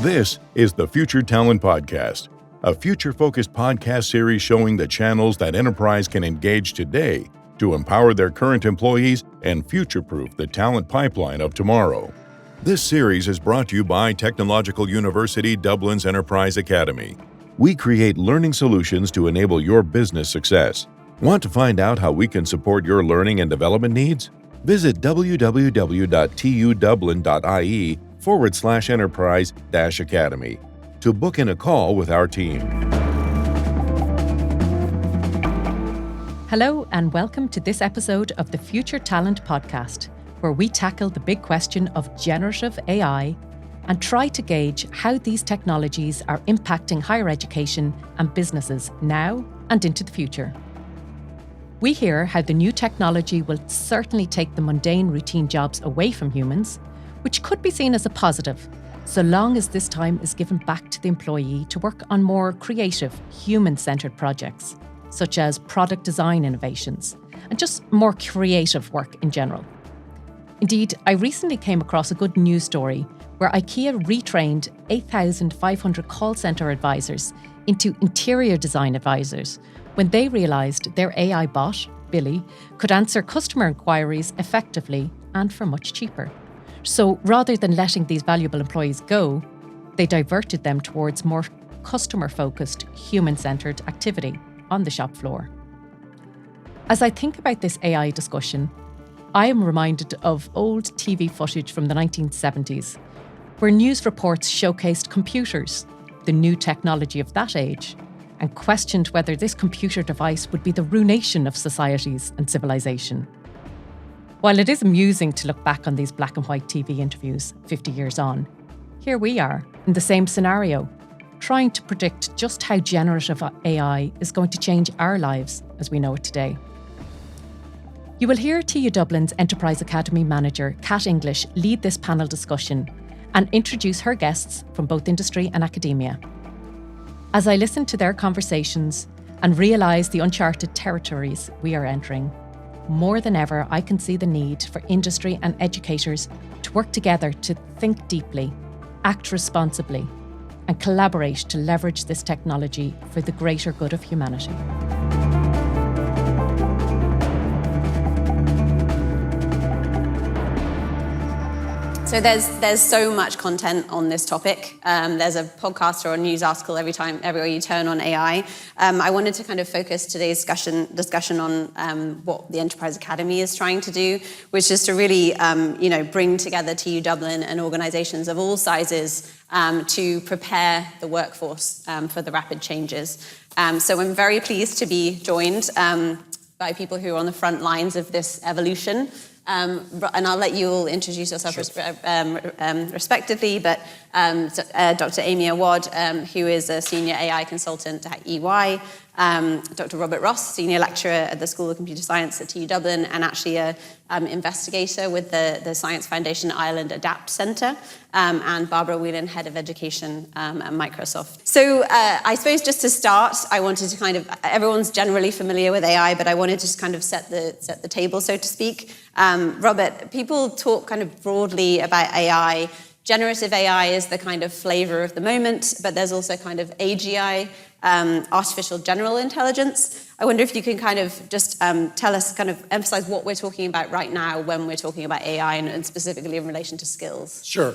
This is the Future Talent Podcast, a future-focused podcast series showing the channels that enterprise can engage today to empower their current employees and future-proof the talent pipeline of tomorrow. This series is brought to you by Technological University Dublin's Enterprise Academy. We create learning solutions to enable your business success. Want to find out how we can support your learning and development needs? Visit www.tudublin.ie/enterprise-academy to book in a call with our team. Hello and welcome to this episode of the Future Talent Podcast, where we tackle the big question of generative AI and try to gauge how these technologies are impacting higher education and businesses now and into the future. We hear how the new technology will certainly take the mundane routine jobs away from humans, which could be seen as a positive, so long as this time is given back to the employee to work on more creative, human-centred projects, such as product design innovations, and just more creative work in general. Indeed, I recently came across a good news story where IKEA retrained 8,500 call centre advisors into interior design advisors when they realised their AI bot, Billy, could answer customer inquiries effectively and for much cheaper. So rather than letting these valuable employees go, they diverted them towards more customer-focused, human-centred activity on the shop floor. As I think about this AI discussion, I am reminded of old TV footage from the 1970s, where news reports showcased computers, the new technology of that age, and questioned whether this computer device would be the ruination of societies and civilization. While it is amusing to look back on these black and white TV interviews 50 years on, here we are in the same scenario, trying to predict just how generative AI is going to change our lives as we know it today. You will hear TU Dublin's Enterprise Academy manager, Kat English, lead this panel discussion and introduce her guests from both industry and academia. As I listen to their conversations and realise the uncharted territories we are entering, more than ever, I can see the need for industry and educators to work together to think deeply, act responsibly, and collaborate to leverage this technology for the greater good of humanity. So there's so much content on this topic. There's a podcast or a news article everywhere you turn on AI. I wanted to kind of focus today's discussion on what the Enterprise Academy is trying to do, which is to really bring together TU Dublin and organisations of all sizes to prepare the workforce for the rapid changes. So I'm very pleased to be joined by people who are on the front lines of this evolution. And I'll let you all introduce yourself respectively, but Dr. Amy Awad, who is a senior AI consultant at EY, Dr. Robert Ross, senior lecturer at the School of Computer Science at TU Dublin, and actually an investigator with the Science Foundation Ireland ADAPT Centre, and Barbara Whelan, head of education at Microsoft. So I suppose just to start, I wanted to everyone's generally familiar with AI, but I wanted to just kind of set the table, so to speak. Robert, people talk kind of broadly about AI. Generative AI is the kind of flavor of the moment, but there's also kind of AGI, artificial general intelligence. I wonder if you can kind of just tell us, kind of emphasize what we're talking about right now when we're talking about AI and specifically in relation to skills. Sure.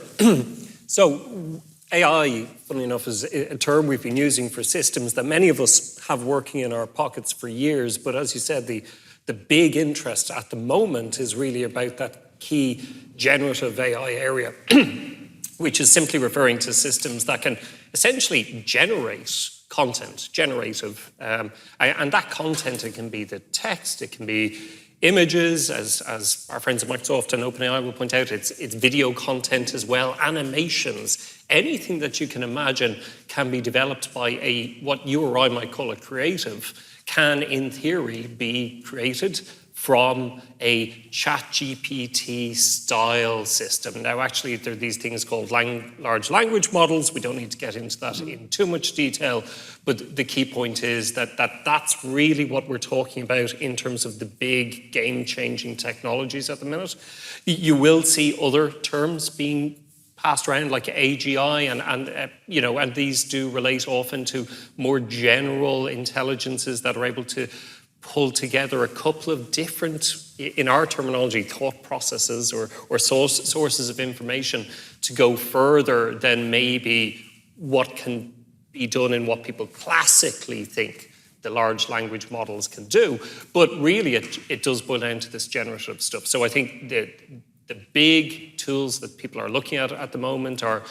So AI, funnily enough, is a term we've been using for systems that many of us have working in our pockets for years. But as you said, the big interest at the moment is really about that key generative AI area, which is simply referring to systems that can essentially generate content, generative. And that content, it can be the text, it can be images, as our friends at Microsoft and OpenAI will point out, it's video content as well, animations, anything that you can imagine can be developed by what you or I might call a creative, can in theory be created from a ChatGPT style system. Now, actually, there are these things called large language models. We don't need to get into that in too much detail, but the key point is that that's really what we're talking about in terms of the big game-changing technologies at the minute. You will see other terms being passed around like AGI, and these do relate often to more general intelligences that are able to pull together a couple of different, in our terminology, thought processes or sources of information to go further than maybe what can be done in what people classically think the large language models can do. But really, it does boil down to this generative stuff. So I think the big tools that people are looking at the moment are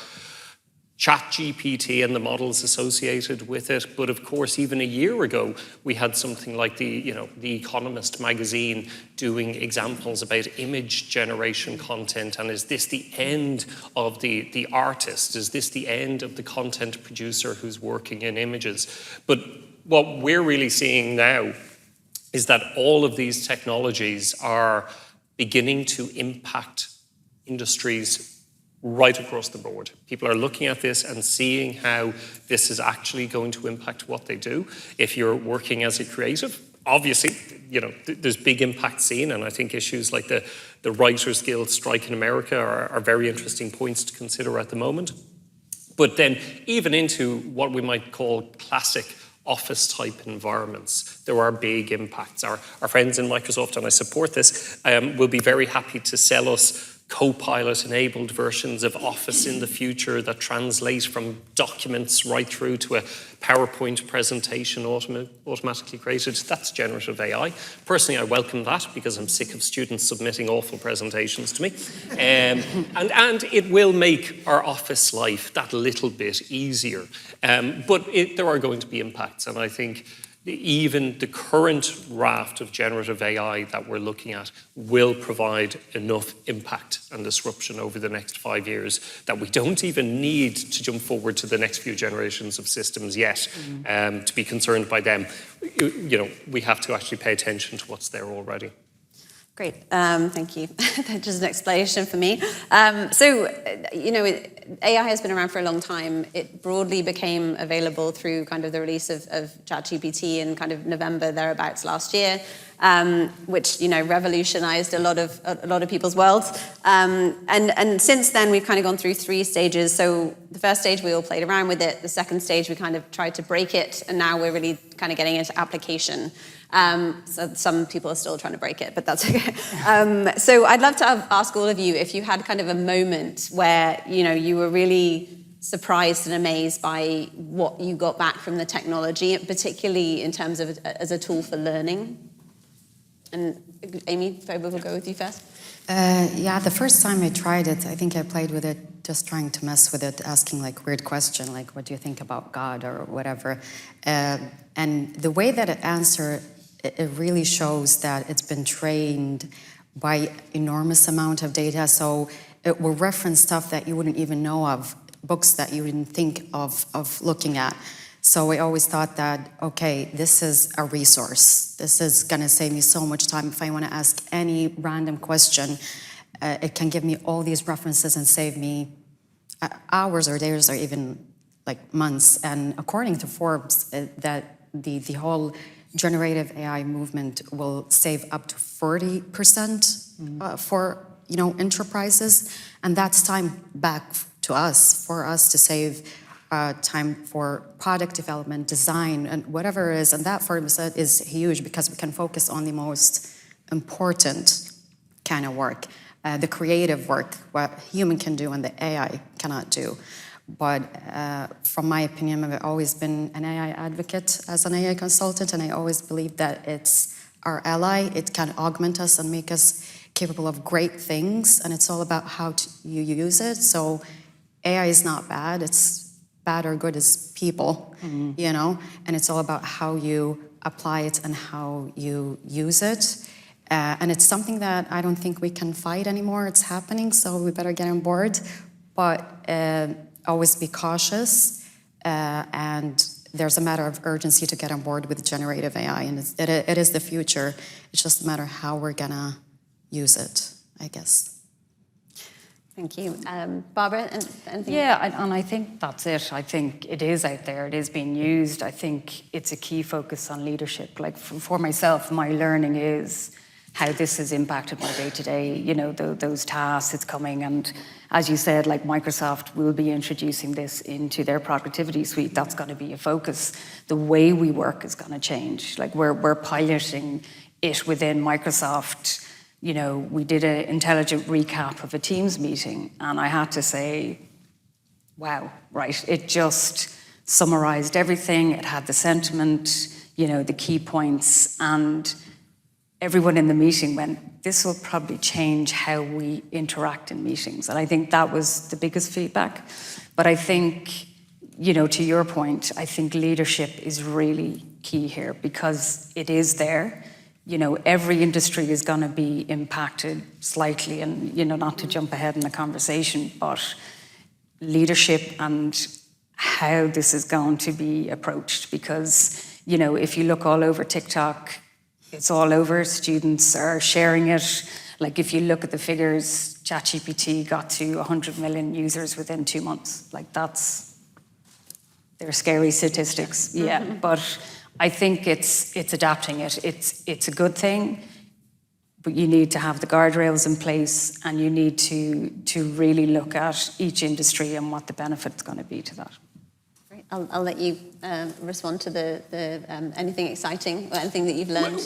ChatGPT and the models associated with it. But of course, even a year ago, we had something like the Economist magazine doing examples about image generation content. And is this the end of the artist? Is this the end of the content producer who's working in images? But what we're really seeing now is that all of these technologies are beginning to impact industries right across the board. People are looking at this and seeing how this is actually going to impact what they do. If you're working as a creative, obviously, there's big impact seen, and I think issues like the Writers Guild strike in America are very interesting points to consider at the moment. But then even into what we might call classic office-type environments, there are big impacts. Our friends in Microsoft, and I support this, will be very happy to sell us Copilot-enabled versions of Office in the future that translate from documents right through to a PowerPoint presentation automatically created. That's generative AI. Personally, I welcome that because I'm sick of students submitting awful presentations to me. And it will make our office life that little bit easier. But there are going to be impacts, and I think even the current raft of generative AI that we're looking at will provide enough impact and disruption over the next 5 years that we don't even need to jump forward to the next few generations of systems yet to be concerned by them. We have to actually pay attention to what's there already. Great, thank you. That's just an explanation for me. AI has been around for a long time. It broadly became available through kind of the release of ChatGPT in kind of November thereabouts last year, which revolutionized a lot of people's worlds. And since then we've kind of gone through 3 stages. So the first stage we all played around with it. The second stage we kind of tried to break it, and now we're really kind of getting into application. So some people are still trying to break it, but that's okay. So I'd love to ask all of you if you had kind of a moment where you were really surprised and amazed by what you got back from the technology, particularly in terms of as a tool for learning. And Amy, if I will go with you first. The first time I tried it, I think I played with it just trying to mess with it, asking like weird question, like what do you think about God or whatever. And the way that it answered, it really shows that it's been trained by enormous amount of data. So it will reference stuff that you wouldn't even know of, books that you wouldn't think of looking at. So I always thought that, okay, this is a resource. This is going to save me so much time. If I want to ask any random question, it can give me all these references and save me hours or days or even like months. And according to Forbes, that the whole generative AI movement will save up to 40% for enterprises, and that's time back to us, for us to save time for product development, design, and whatever it is. And that for us is huge because we can focus on the most important kind of work, the creative work, what human can do and the AI cannot do. But from my opinion, I've always been an AI advocate as an AI consultant, and I always believe that it's our ally. It can augment us and make us capable of great things, and it's all about how you use it. So AI is not bad. It's bad or good as people, and it's all about how you apply it and how you use it. And it's something that I don't think we can fight anymore. It's happening, so we better get on board. But always be cautious, and there's a matter of urgency to get on board with generative AI, and it is the future. It's just a matter of how we're gonna use it, I guess. Thank you. Barbara, anything? Yeah, and I think that's it. I think it is out there. It is being used. I think it's a key focus on leadership. Like for myself, my learning is how this has impacted my day-to-day, you know, those tasks, it's coming. And as you said, like Microsoft will be introducing this into their productivity suite. That's going to be a focus. The way we work is going to change. Like we're piloting it within Microsoft. You know, we did an intelligent recap of a Teams meeting, and I had to say, wow, right, it just summarized everything. It had the sentiment, you know, the key points, and everyone in the meeting went, this will probably change how we interact in meetings. And I think that was the biggest feedback. But I think, you know, to your point, I think leadership is really key here because it is there. You know, every industry is going to be impacted slightly, and, you know, not to jump ahead in the conversation, but leadership and how this is going to be approached. Because, you know, if you look all over TikTok, it's all over. Students are sharing it. Like if you look at the figures, ChatGPT got to 100 million users within 2 months. Like they're scary statistics. Yeah, but I think it's adapting it. It's a good thing, but you need to have the guardrails in place, and you need to really look at each industry and what the benefit's going to be to that. I'll let you respond to the anything exciting or anything that you've learned.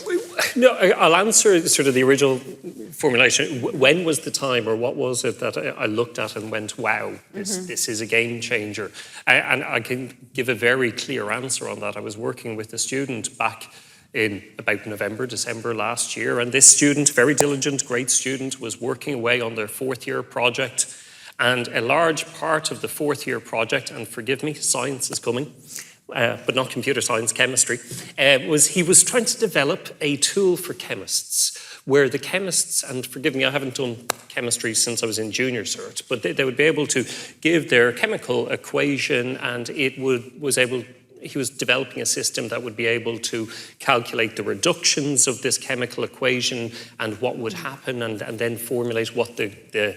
No, I'll answer sort of the original formulation. When was the time, or what was it that I looked at and went, wow, this is a game changer? And I can give a very clear answer on that. I was working with a student back in about November, December last year, and this student, very diligent, great student, was working away on their 4th year project. And a large part of the 4th year project, and forgive me, science is coming, but not computer science, chemistry, was he was trying to develop a tool for chemists where the chemists, and forgive me, I haven't done chemistry since I was in junior cert, but they would be able to give their chemical equation, and he was developing a system that would be able to calculate the reductions of this chemical equation and what would happen, and then formulate what the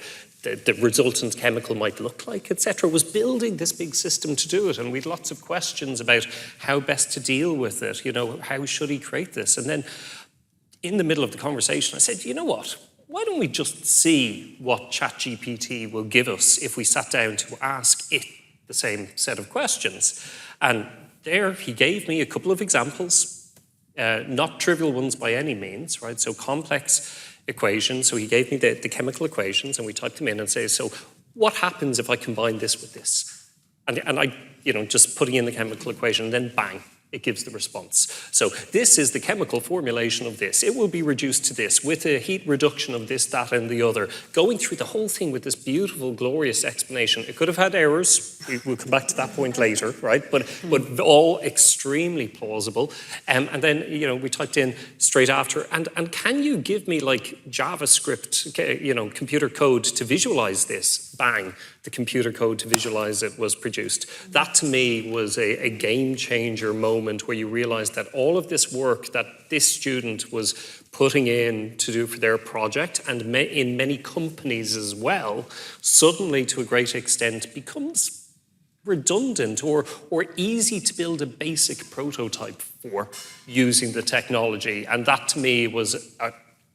resultant chemical might look like, etc. Was building this big system to do it. And we had lots of questions about how best to deal with it. You know, how should he create this? And then in the middle of the conversation, I said, you know what? Why don't we just see what ChatGPT will give us if we sat down to ask it the same set of questions? And there he gave me a couple of examples, not trivial ones by any means, right? So complex equations. So he gave me the chemical equations, and we typed them in and say, so what happens if I combine this with this? And I, you know, just putting in the chemical equation, and then bang, it gives the response. So this is the chemical formulation of this. It will be reduced to this with a heat reduction of this, that, and the other. Going through the whole thing with this beautiful, glorious explanation. It could have had errors. We'll come back to that point later, right? But all extremely plausible. And then, you know, we typed in straight after, and can you give me like JavaScript, you know, computer code to visualize this? Bang, the computer code to visualize it was produced. That to me was a game changer moment where you realize that all of this work that this student was putting in to do for their project, and in many companies as well, suddenly to a great extent becomes redundant or easy to build a basic prototype for using the technology. And that to me was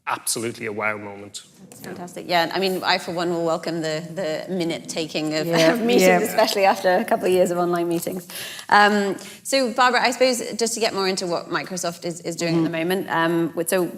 absolutely a wow moment. That's fantastic. Yeah, I mean, I for one will welcome the minute taking of meetings, especially after a couple of years of online meetings. So Barbara, I suppose just to get more into what Microsoft is doing at the moment, so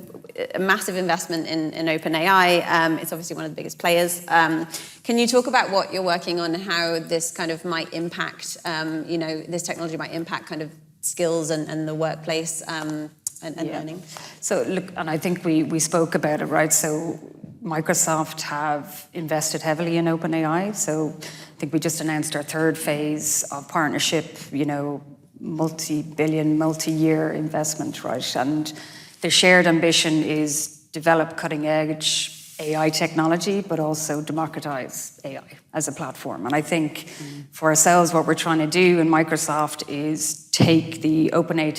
a massive investment in OpenAI. It's obviously one of the biggest players. Can you talk about what you're working on, how this kind of might impact, you know, this technology might impact kind of skills and the workplace and learning? So look, and I think we spoke about it, right? So Microsoft have invested heavily in OpenAI. So I think we just announced our 3rd phase of partnership, you know, multi-billion, multi-year investment, right? And the shared ambition is develop cutting-edge AI technology, but also democratize AI as a platform. And I think for ourselves, what we're trying to do in Microsoft is take the OpenAI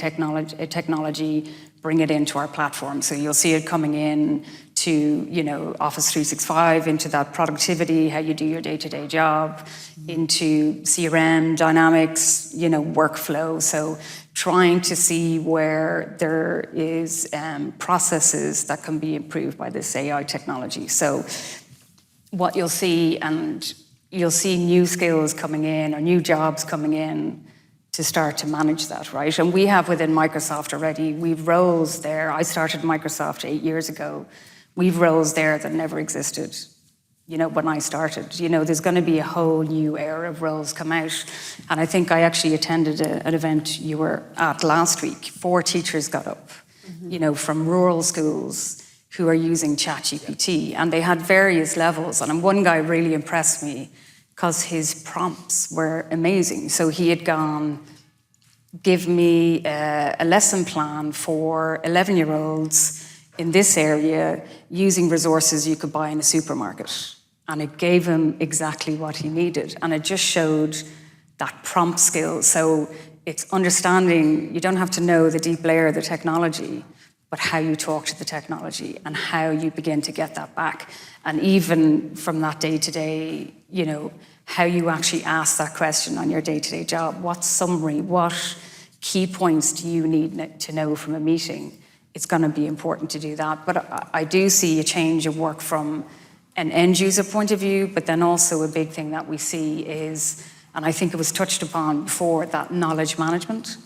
technology, bring it into our platform. So you'll see it coming in to, Office 365, into that productivity, how you do your day-to-day job, into CRM, Dynamics, workflow. So trying to see where there is processes that can be improved by this AI technology. So what you'll see new skills coming in or new jobs coming in to start to manage that, right? And we have within Microsoft already, we've roles there. I started Microsoft 8 years ago. We've roles there that never existed, when I started. There's going to be a whole new era of roles come out. And I think I actually attended an event you were at last week. 4 teachers got up, from rural schools who are using ChatGPT. And they had various levels. And one guy really impressed me because his prompts were amazing. So he had gone, give me a lesson plan for 11-year-olds in this area using resources you could buy in a supermarket. And it gave him exactly what he needed. And it just showed that prompt skill. So it's understanding, you don't have to know the deep layer of the technology, but how you talk to the technology and how you begin to get that back. And even from that day-to-day, how you actually ask that question on your day-to-day job. What summary, what key points do you need to know from a meeting? It's going to be important to do that. But I do see a change of work from an end user point of view, but then also a big thing that we see is, and I think it was touched upon before, that knowledge management.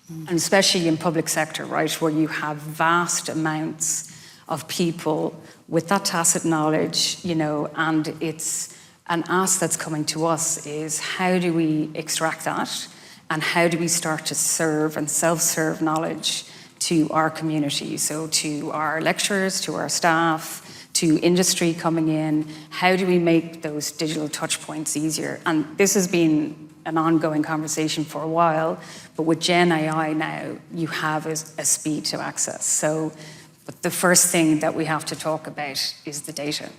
And especially in public sector, right, where you have vast amounts of people with that tacit knowledge, and it's an ask that's coming to us is how do we extract that and how do we start to serve and self-serve knowledge to our community, so to our lecturers, to our staff, to industry coming in. How do we make those digital touch points easier? And this has been an ongoing conversation for a while, but with Gen AI now, you have a speed to access. So, but the first thing that we have to talk about is the data.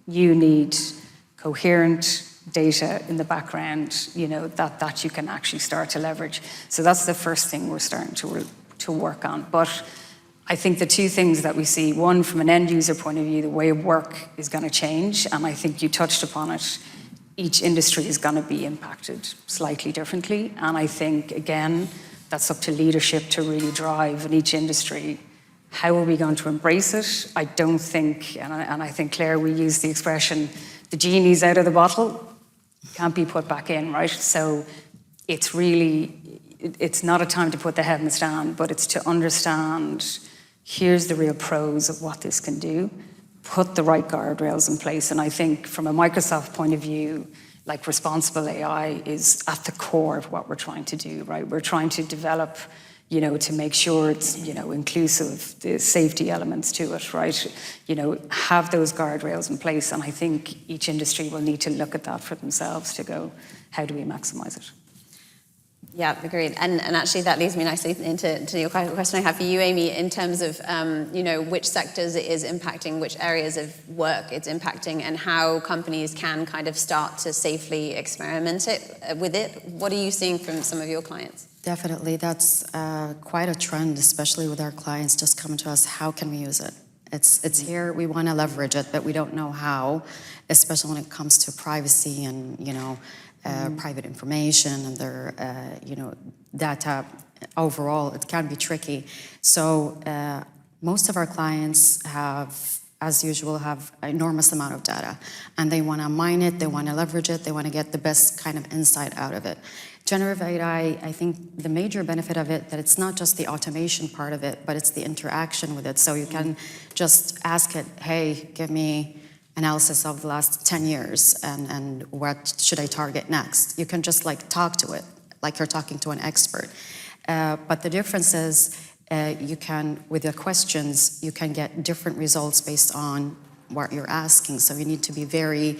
You need coherent data in the background, that you can actually start to leverage. So that's the first thing we're starting to work on. But I think the 2 things that we see, one, from an end user point of view, the way of work is going to change, and I think you touched upon it. Each industry is going to be impacted slightly differently. And I think, again, that's up to leadership to really drive in each industry. How are we going to embrace it? I don't think, and I think, Claire, we use the expression, the genie's out of the bottle, can't be put back in, right? So it's not a time to put the head in the stand, but it's to understand, here's the real pros of what this can do. Put the right guardrails in place. And I think from a Microsoft point of view, like responsible AI is at the core of what we're trying to do, right? We're trying to develop, to make sure it's, inclusive, the safety elements to it, right? Have those guardrails in place. And I think each industry will need to look at that for themselves to go, how do we maximize it? Yeah, agreed. And actually that leads me nicely into your question I have for you, Amy, in terms of, which sectors it is impacting, which areas of work it's impacting, and how companies can kind of start to safely experiment with it. What are you seeing from some of your clients? Definitely. That's quite a trend, especially with our clients just coming to us, how can we use it? It's here, we want to leverage it, but we don't know how, especially when it comes to privacy and, private information and their, data. Overall, it can be tricky. So most of our clients have, as usual, have an enormous amount of data, and they want to mine it, they want to leverage it, they want to get the best kind of insight out of it. Generative AI, I think the major benefit of it, that it's not just the automation part of it, but it's the interaction with it. So you can just ask it, hey, give me analysis of the last 10 years and what should I target next? You can just talk to it, like you're talking to an expert. But the difference is you can, with the questions, you can get different results based on what you're asking. So you need to be very,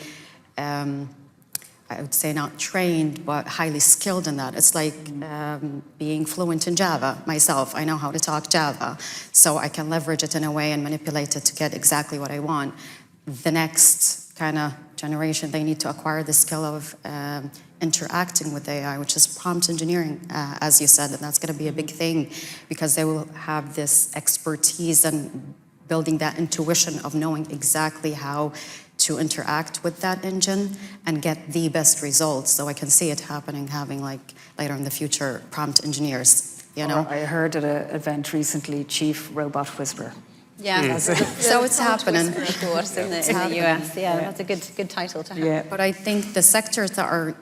I would say not trained, but highly skilled in that. It's like being fluent in Java myself. I know how to talk Java, so I can leverage it in a way and manipulate it to get exactly what I want. The next kind of generation, they need to acquire the skill of interacting with AI, which is prompt engineering, as you said, and that's going to be a big thing because they will have this expertise and building that intuition of knowing exactly how to interact with that engine and get the best results. So I can see it happening, having like later in the future prompt engineers, you know. I heard at an event recently, Chief Robot Whisperer. Yeah, So it's happening. Of course, in the US. Yeah, that's a good title to have. Yeah. But I think the sectors that are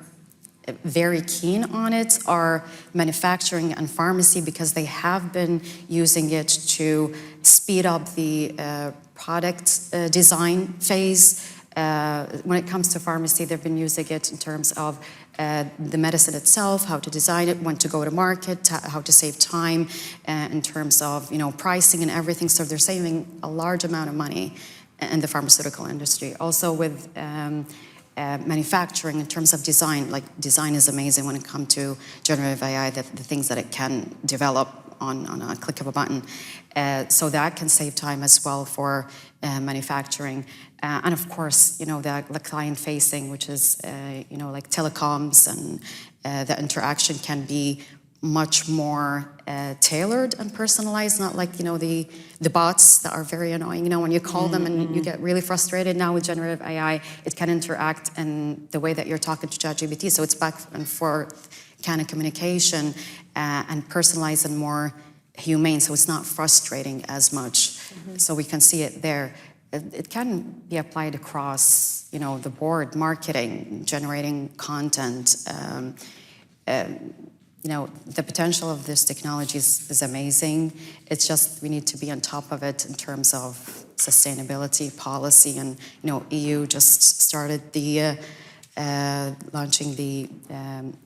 very keen on it are manufacturing and pharmacy, because they have been using it to speed up the product design phase. When it comes to pharmacy, they've been using it in terms of the medicine itself, how to design it, when to go to market, how to save time in terms of, you know, pricing and everything. So they're saving a large amount of money in the pharmaceutical industry. Also with manufacturing in terms of design, like design is amazing when it comes to generative AI, the things that it can develop on a click of a button. So that can save time as well for manufacturing. And of course, you know, the client facing, which is, you know, like telecoms, and the interaction can be much more tailored and personalized, not like, you know, the bots that are very annoying. You know, when you call them and you get really frustrated. Now with generative AI, it can interact in the way that you're talking to ChatGPT. So it's back and forth kind of communication and personalized and more humane. So it's not frustrating as much. So we can see it there. It can be applied across, you know, the board, marketing, generating content. You know, the potential of this technology is amazing. It's just we need to be on top of it in terms of sustainability policy. And, you know, EU just started the launching the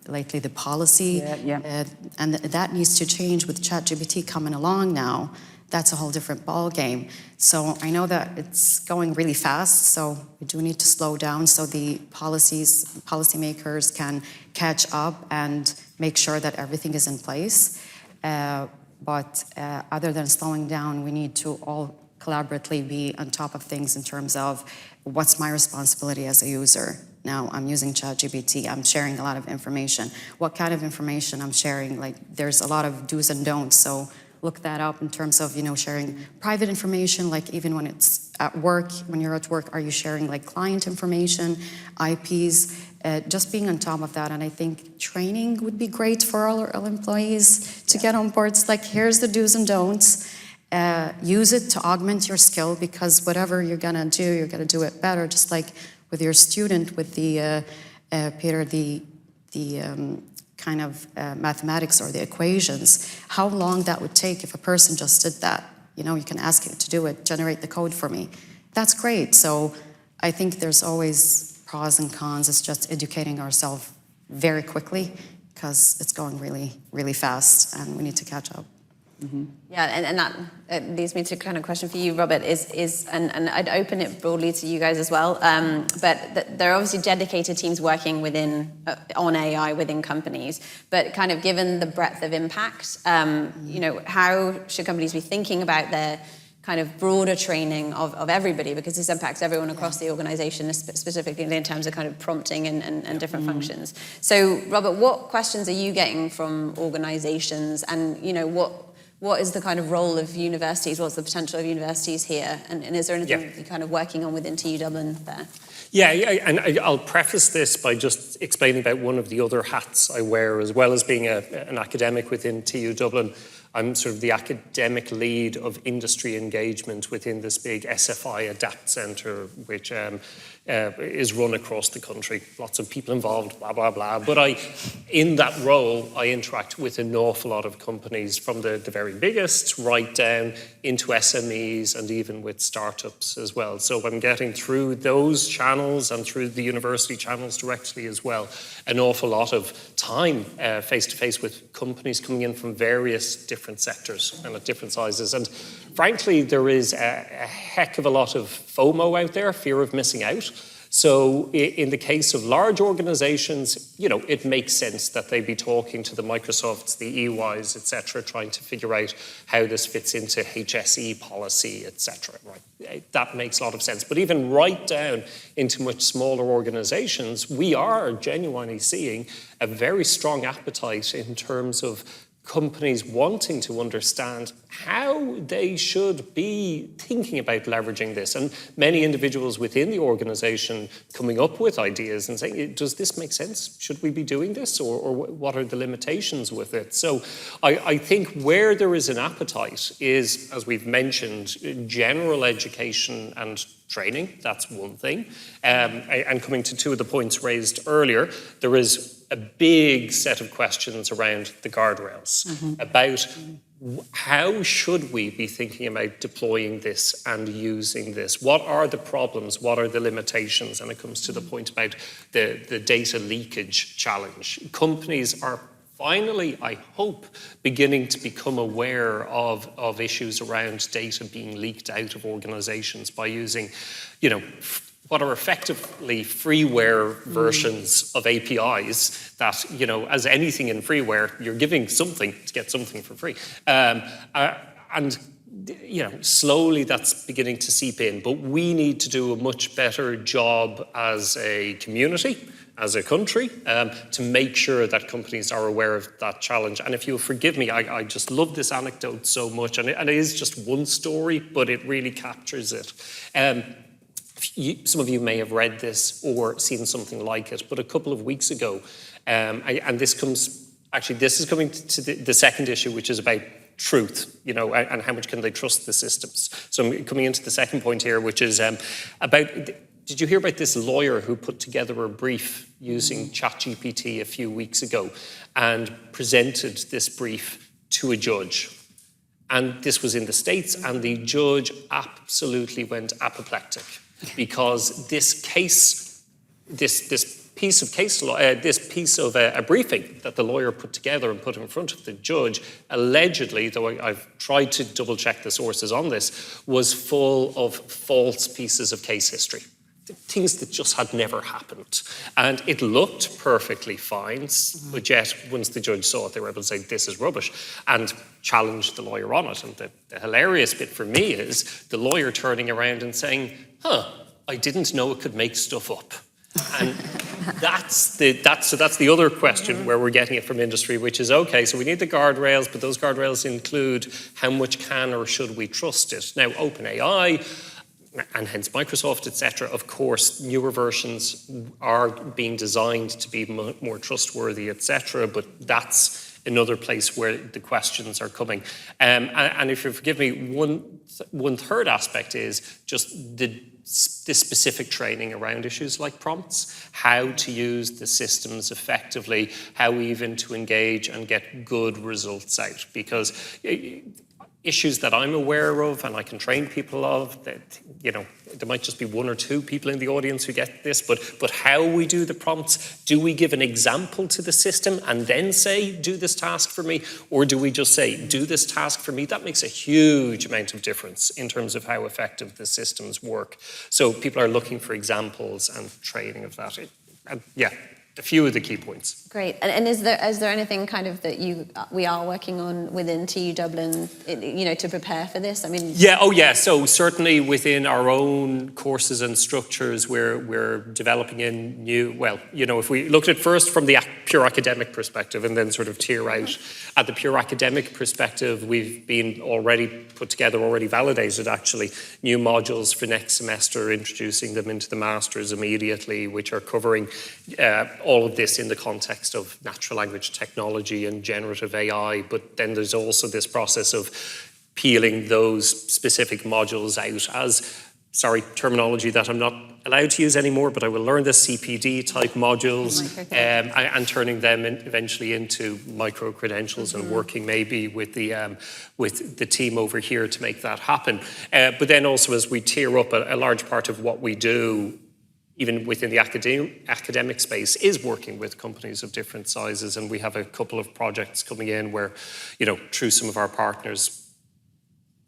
lately the policy, and that needs to change with ChatGPT coming along now. That's a whole different ball game. So I know that it's going really fast, so we do need to slow down so the policymakers can catch up and make sure that everything is in place. But other than slowing down, we need to all collaboratively be on top of things in terms of what's my responsibility as a user. Now I'm using ChatGPT, I'm sharing a lot of information. What kind of information I'm sharing? Like, there's a lot of do's and don'ts, so look that up in terms of, you know, sharing private information, like even when it's at work, when you're at work, are you sharing like client information, IPs, just being on top of that. And I think training would be great for all our employees to get on board. It's like, here's the do's and don'ts. Use it to augment your skill, because whatever you're gonna do, you're gonna do it better. Just like with your student, with the, Peter, the kind of mathematics or the equations, how long that would take if a person just did that. You know, you can ask it to do it, generate the code for me. That's great. So I think there's always pros and cons. It's just educating ourselves very quickly, because it's going really, really fast and we need to catch up. Yeah, and that leads me to kind of question for you, Robert, and I'd open it broadly to you guys as well, but there are obviously dedicated teams working on AI within companies, but kind of given the breadth of impact, you know, how should companies be thinking about their kind of broader training of everybody, because this impacts everyone across the organization, specifically in terms of kind of prompting and different functions. So, Robert, what questions are you getting from organizations, and, you know, what is the kind of role of universities? What's the potential of universities here? And is there anything you're kind of working on within TU Dublin there? Yeah, and I'll preface this by just explaining about one of the other hats I wear, as well as being an academic within TU Dublin. I'm sort of the academic lead of industry engagement within this big SFI Adapt Centre, which is run across the country. Lots of people involved, blah, blah, blah. But in that role, I interact with an awful lot of companies, from the very biggest right down into SMEs and even with startups as well. So I'm getting through those channels and through the university channels directly as well an awful lot of time face-to-face with companies coming in from various different sectors and at different sizes. And frankly, there is a heck of a lot of FOMO out there, fear of missing out. So in the case of large organizations, you know, it makes sense that they be talking to the Microsofts, the EYs, et cetera, trying to figure out how this fits into HSE policy, et cetera. Right? That makes a lot of sense. But even right down into much smaller organizations, we are genuinely seeing a very strong appetite in terms of companies wanting to understand how they should be thinking about leveraging this, and many individuals within the organization coming up with ideas and saying, does this make sense? Should we be doing this? Or what are the limitations with it? So I think where there is an appetite is, as we've mentioned, general education and training. That's one thing. And coming to two of the points raised earlier, there is a big set of questions around the guardrails, about how should we be thinking about deploying this and using this? What are the problems? What are the limitations? And it comes to the point about the data leakage challenge. Companies are finally, I hope, beginning to become aware of issues around data being leaked out of organizations by using, what are effectively freeware versions of APIs that, as anything in freeware, you're giving something to get something for free. And slowly that's beginning to seep in. But we need to do a much better job as a community, as a country, to make sure that companies are aware of that challenge. And if you'll forgive me, I just love this anecdote so much. And it is just one story, but it really captures it. Some of you may have read this or seen something like it, but a couple of weeks ago, and this is coming to the second issue, which is about truth, and how much can they trust the systems. So I'm coming into the second point here, which is about, did you hear about this lawyer who put together a brief using ChatGPT a few weeks ago and presented this brief to a judge? And this was in the States, and the judge absolutely went apoplectic. Because this piece of case law, this piece of a briefing that the lawyer put together and put in front of the judge, allegedly, though I've tried to double check the sources on this, was full of false pieces of case history. Things that just had never happened. And it looked perfectly fine, but yet once the judge saw it, they were able to say, this is rubbish, and challenged the lawyer on it. And the hilarious bit for me is the lawyer turning around and saying, I didn't know it could make stuff up. And that's the other question where we're getting it from industry, which is, okay, so we need the guardrails, but those guardrails include how much can or should we trust it? Now, OpenAI, and hence Microsoft, etc., of course, newer versions are being designed to be more trustworthy, etc., but that's another place where the questions are coming. And if you forgive me, one third aspect is just the specific training around issues like prompts, how to use the systems effectively, how even to engage and get good results out. Because issues that I'm aware of and I can train people of, that there might just be one or two people in the audience who get this, but how we do the prompts, do we give an example to the system and then say, do this task for me? Or do we just say, do this task for me? That makes a huge amount of difference in terms of how effective the systems work. So people are looking for examples and training of that. A few of the key points. Great. And is there anything kind of that we are working on within TU Dublin, to prepare for this? I mean, So certainly within our own courses and structures, we're developing in new. Well, if we looked at first from the pure academic perspective and then sort of tier out, at the pure academic perspective, we've been already put together, already validated actually, new modules for next semester, introducing them into the masters immediately, which are covering all of this in the context of natural language technology and generative AI. But then there's also this process of peeling those specific modules out as, terminology that I'm not allowed to use anymore, but I will learn the CPD type modules and turning them eventually into micro-credentials and working maybe with the team over here to make that happen. But then also as we tier up, a large part of what we do even within the academic space, is working with companies of different sizes. And we have a couple of projects coming in where, through some of our partners,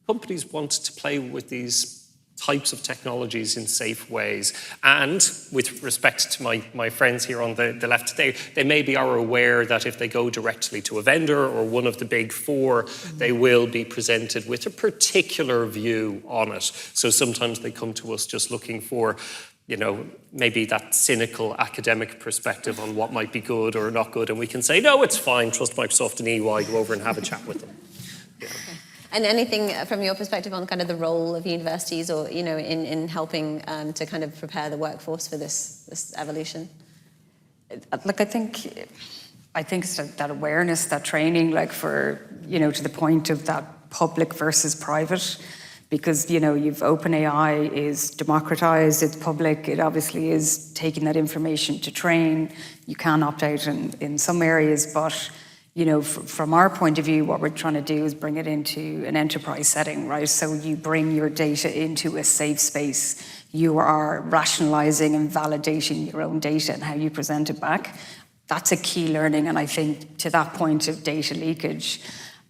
companies want to play with these types of technologies in safe ways. And with respect to my friends here on the left, they maybe are aware that if they go directly to a vendor or one of the big four, they will be presented with a particular view on it. So sometimes they come to us just looking for maybe that cynical academic perspective on what might be good or not good, and we can say, no, it's fine, trust Microsoft and EY, go over and have a chat with them. And anything from your perspective on kind of the role of universities or, in helping to kind of prepare the workforce for this evolution? Look, I think it's that awareness, that training, like for, to the point of that public versus private, because, you've OpenAI is democratized, it's public, it obviously is taking that information to train. You can opt out in some areas, but, from our point of view, what we're trying to do is bring it into an enterprise setting, right? So you bring your data into a safe space. You are rationalizing and validating your own data and how you present it back. That's a key learning. And I think to that point of data leakage,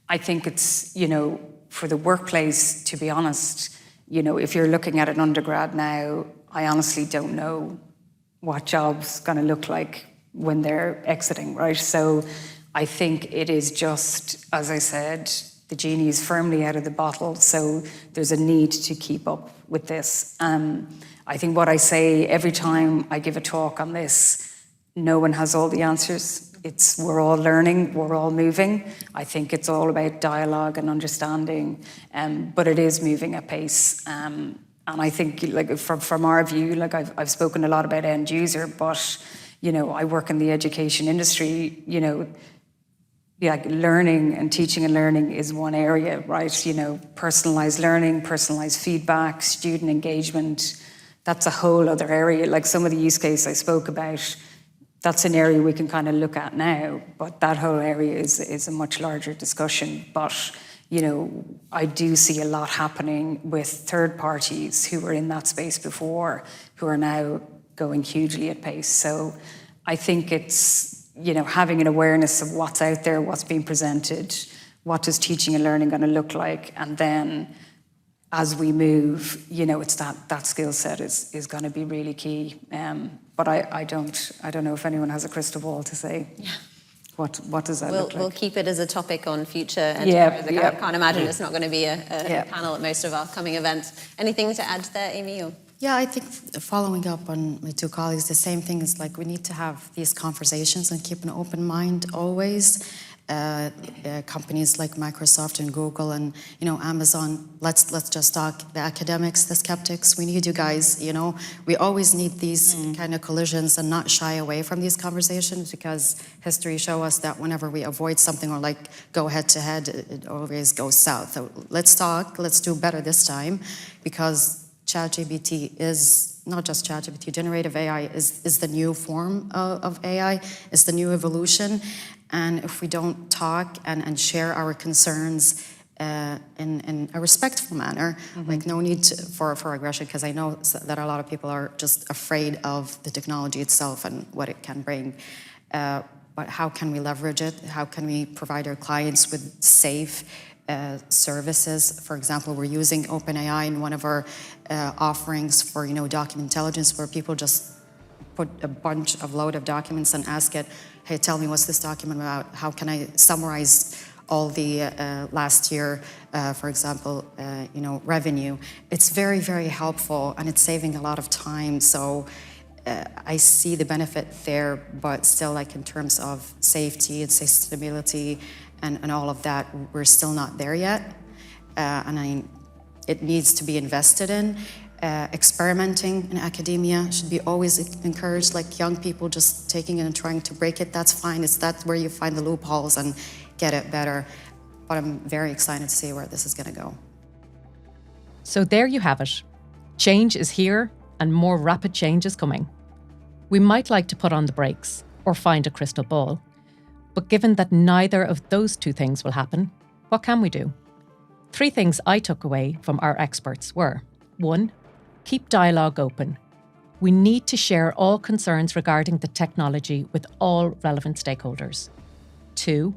I think it's, for the workplace, to be honest, if you're looking at an undergrad now, I honestly don't know what job's going to look like when they're exiting, right? So I think it is just, as I said, the genie is firmly out of the bottle, so there's a need to keep up with this. I think what I say every time I give a talk on this, no one has all the answers. We're all learning, we're all moving. I think it's all about dialogue and understanding, but it is moving at pace. And I think, like from our view, like I've spoken a lot about end user, but I work in the education industry. Like learning and teaching and learning is one area, right? Personalized learning, personalized feedback, student engagement. That's a whole other area. Like some of the use case I spoke about, that's an area we can kind of look at now, but that whole area is a much larger discussion. But, I do see a lot happening with third parties who were in that space before, who are now going hugely at pace. So I think it's, having an awareness of what's out there, what's being presented, what is teaching and learning going to look like, and then as we move, it's that skill set is going to be really key. But I don't know if anyone has a crystal ball to say what does that look like. We'll keep it as a topic on future. Yeah. I can't imagine it's not going to be a panel at most of our coming events. Anything to add there, Amy? Or? Yeah, I think following up on my two colleagues, the same thing is like we need to have these conversations and keep an open mind always. Companies like Microsoft and Google and Amazon, let's just talk the academics, the skeptics. We need you guys. We always need these kind of collisions and not shy away from these conversations, because history shows us that whenever we avoid something or like go head to head, it always goes south. So let's talk. Let's do better this time, because ChatGPT is not just ChatGPT. Generative AI is the new form of AI. It's the new evolution. And if we don't talk and share our concerns in a respectful manner, like no need for aggression, because I know that a lot of people are just afraid of the technology itself and what it can bring. But how can we leverage it? How can we provide our clients with safe services? For example, we're using OpenAI in one of our offerings for document intelligence, where people just put a bunch of load of documents and ask it, hey, tell me what's this document about? How can I summarize all the last year, for example, revenue? It's very, very helpful, and it's saving a lot of time. So I see the benefit there, but still, like in terms of safety and sustainability and all of that, we're still not there yet. It needs to be invested in. Experimenting in academia should be always encouraged, like young people just taking it and trying to break it, that's fine. That's where you find the loopholes and get it better. But I'm very excited to see where this is going to go. So there you have it. Change is here and more rapid change is coming. We might like to put on the brakes or find a crystal ball. But given that neither of those two things will happen, what can we do? 3 things I took away from our experts were: 1, keep dialogue open. We need to share all concerns regarding the technology with all relevant stakeholders. 2,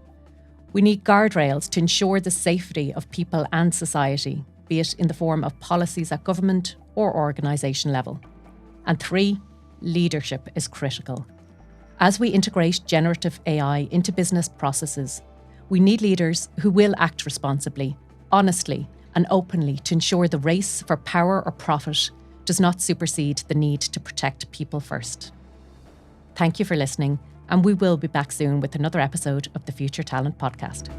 we need guardrails to ensure the safety of people and society, be it in the form of policies at government or organisation level. And 3, leadership is critical. As we integrate generative AI into business processes, we need leaders who will act responsibly, honestly, and openly to ensure the race for power or profit does not supersede the need to protect people first. Thank you for listening, and we will be back soon with another episode of the Future Talent Podcast.